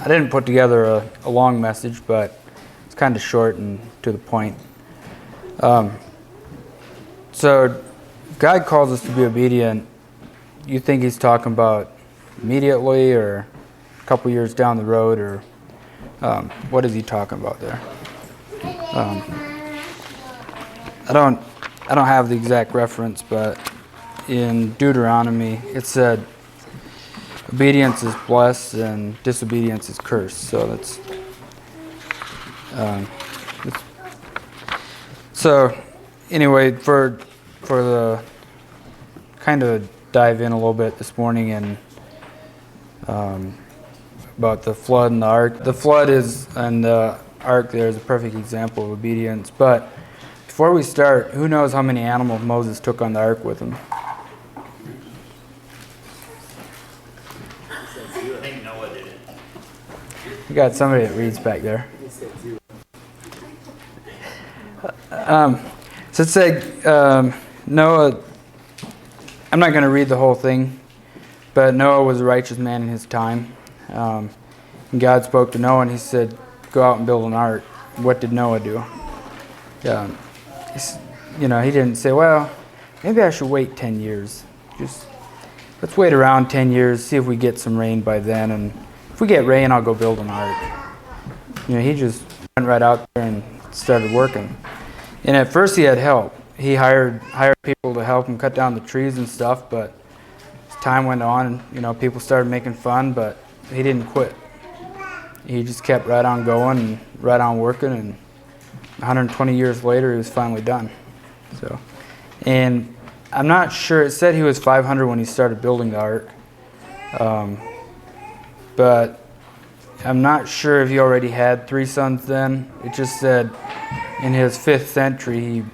I didn't put together a long message, but it's kind of short and to the point. So God calls us to be obedient. You think he's talking about immediately or a couple years down the road, or what is he talking about there? I don't have the exact reference, but in Deuteronomy it said obedience is blessed and disobedience is cursed. So that's so anyway, for the kind of dive in a little bit this morning and about the flood and the ark. The flood and the ark there is a perfect example of obedience. But before we start, who knows how many animals Moses took on the ark with him? I think Noah did it. You got somebody that reads back there. So it said Noah, I'm not going to read the whole thing, but Noah was a righteous man in his time. And God spoke to Noah and he said, go out and build an ark. What did Noah do? He didn't say, well, maybe I should wait 10 years. Let's wait around 10 years, see if we get some rain by then, and if we get rain, I'll go build an ark. He just went right out there and started working. And at first he had help. He hired people to help him cut down the trees and stuff, but as time went on, people started making fun, but he didn't quit. He just kept right on going and right on working, and 120 years later, he was finally done. So, and I'm not sure, it said he was 500 when he started building the ark, but I'm not sure if he already had 3 sons then. It just said in his 5th century,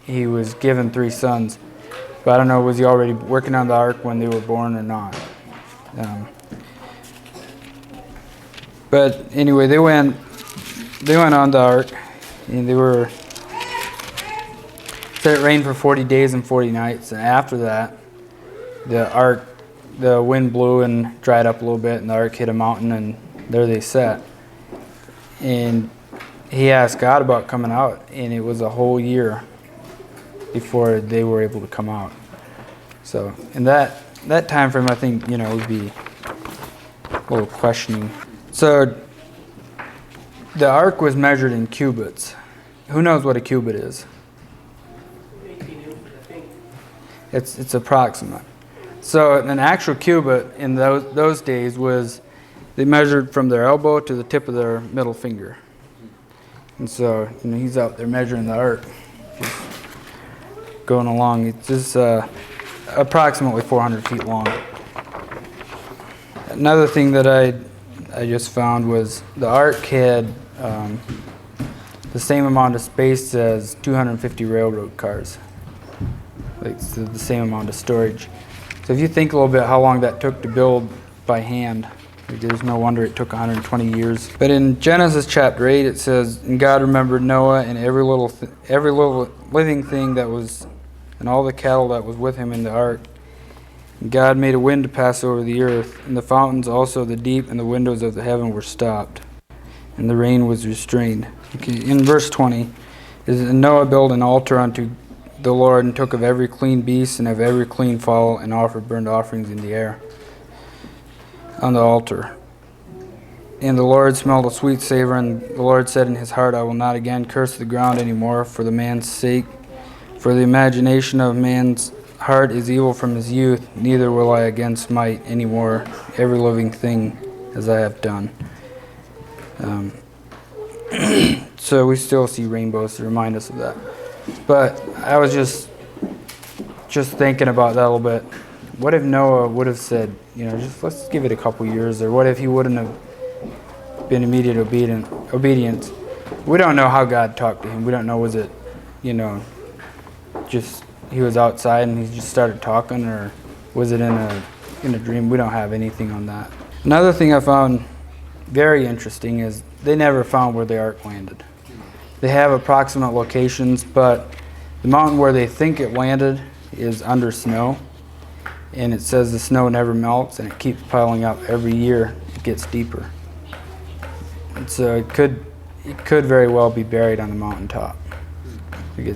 he was given 3 sons. But I don't know, was he already working on the ark when they were born or not? But anyway, they went on the ark, and it rained for 40 days and 40 nights. And after that, the wind blew and dried up a little bit, and the ark hit a mountain, and there they sat. And he asked God about coming out, and it was a whole year before they were able to come out. So in that time frame, I think would be a little questioning. So the ark was measured in cubits. Who knows what a cubit is? It's approximate. So an actual cubit in those days was, they measured from their elbow to the tip of their middle finger. And so he's out there measuring the ark, just going along. It's just approximately 400 feet long. Another thing that I just found was the ark had the same amount of space as 250 railroad cars. Like the same amount of storage. So if you think a little bit how long that took to build by hand, there's no wonder it took 120 years. But in Genesis chapter 8 it says, and God remembered Noah and every little living thing that was, and all the cattle that was with him in the ark. And God made a wind to pass over the earth, and the fountains also of the deep and the windows of the heaven were stopped, and the rain was restrained. Okay, in verse 20, and Noah built an altar unto the Lord, and took of every clean beast and of every clean fowl, and offered burnt offerings in the air on the altar. And the Lord smelled a sweet savor, and the Lord said in his heart, I will not again curse the ground any more for the man's sake, for the imagination of man's heart is evil from his youth, neither will I again smite any more every living thing as I have done. So we still see rainbows to remind us of that. But I was just thinking about that a little bit. What if Noah would have said, just let's give it a couple years, or what if he wouldn't have been immediate obedience? We don't know how God talked to him. We don't know, was it, just he was outside and he just started talking, or was it in a dream? We don't have anything on that. Another thing I found very interesting is they never found where the ark landed. They have approximate locations, but the mountain where they think it landed is under snow, and it says the snow never melts, and it keeps piling up every year. It gets deeper. So it could very well be buried on the mountaintop. I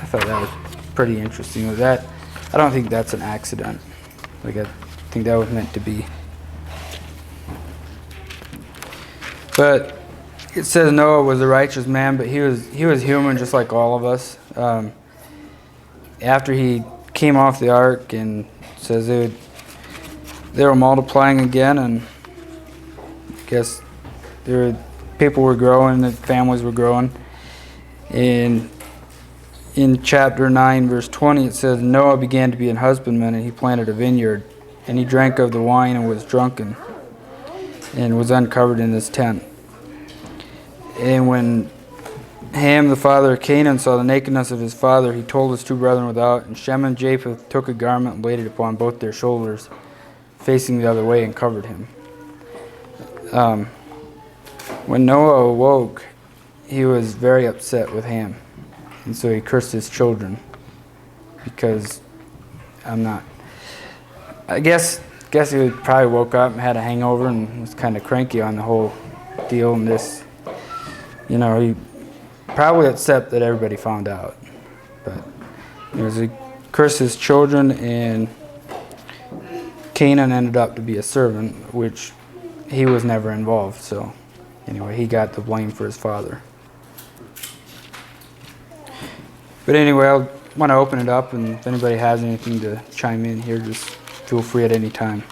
thought that was pretty interesting. With that, I don't think that's an accident. Like I think that was meant to be. But it says Noah was a righteous man, but he was human just like all of us. After he came off the ark, and it says they were multiplying again, and I guess people were growing, the families were growing. And in chapter 9, verse 20, it says, Noah began to be an husbandman, and he planted a vineyard, and he drank of the wine and was drunken, and was uncovered in his tent. And when Ham, the father of Canaan, saw the nakedness of his father, he told his two brethren without, and Shem and Japheth took a garment and laid it upon both their shoulders, facing the other way, and covered him. When Noah awoke, he was very upset with Ham, and so he cursed his children, because I guess he probably woke up and had a hangover and was kind of cranky on the whole deal, and this, he probably upset that everybody found out. But he cursed his children, and Canaan ended up to be a servant, which he was never involved. So anyway, he got the blame for his father. But anyway, I want to open it up, and if anybody has anything to chime in here, just feel free at any time.